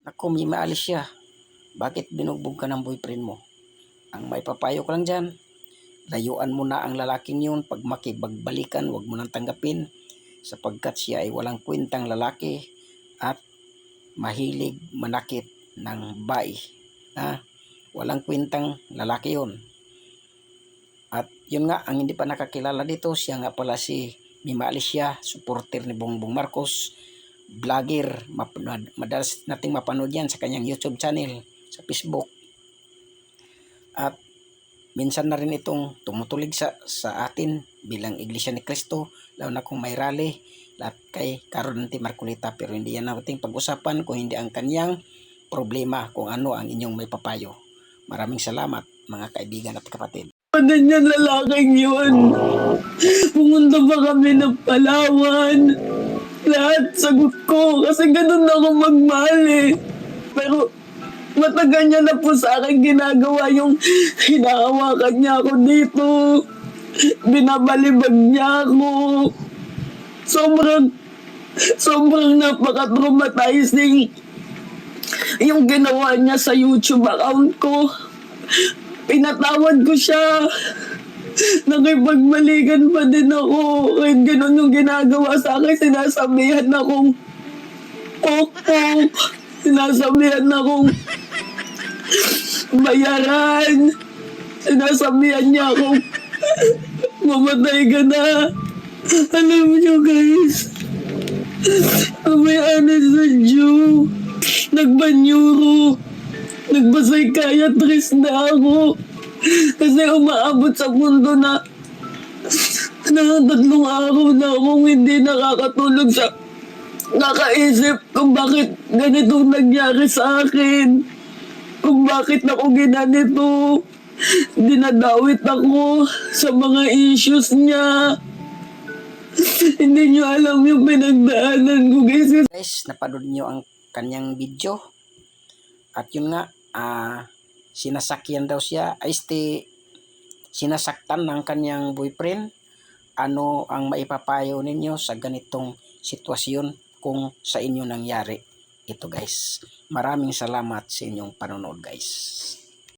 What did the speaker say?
Naku, may maalis siya. Bakit binugbog ka ng boyfriend mo? Ang may papayo ko lang dyan, layuan mo na ang lalaking yun. Pag makipagbalikan, huwag mo nang tanggapin, sapagkat siya ay walang kwentang lalaki at mahilig manakit ng babae. Walang kwentang lalaki yun. At yun nga, ang hindi pa nakakilala dito, siya nga pala si Mima Alicia, supporter ni Bongbong Marcos, vlogger. Madalas nating mapanood yan sa kanyang YouTube channel, sa Facebook. At minsan na rin itong tumutulig sa atin bilang Iglesia ni Cristo, lalo na kung may rally at kay Caronte Marcolita. Pero hindi yan nating pag-usapan kung hindi ang kanyang problema, kung ano ang inyong may papayo. Maraming salamat mga kaibigan at kapatid. Ganyan lalaking yun. Pumunta pa kami ng Palawan. Lahat sagot ko kasi ganun ako magmahal eh. Pero matagal niya na po sa akin ginagawa yung hinahawakan niya ako dito. Binabalibag niya ako. Sobrang napaka-traumatizing yung ginawa niya sa YouTube account ko. Pinatawad ko siya. Nakipagbalikan pa din ako. Kahit ganun yung ginagawa sa akin, sinasabihan akong pok-pok. Sinasabihan akong bayaran. Sinasabihan niya akong mamatay ka na. Alam niyo guys, may anesthesia, nagbanyuro, nagpa-psychiatrist na ako. Kasi umaabot sa mundo na 3 araw na akong hindi nakakatulog sa nakaisip kung bakit ganitong nangyari sa akin. Kung bakit ako ginanito. Dinadawit ako sa mga issues niya. Hindi niyo alam yung pinagdaanan ko guys. Guys, napanood niyo ang kanyang video. At yun nga, sinasakyan daw siya, sinasaktan ng kanyang boyfriend. Ano ang maipapayo ninyo sa ganitong sitwasyon kung sa inyo nangyari ito guys? Maraming salamat sa inyong panonood guys.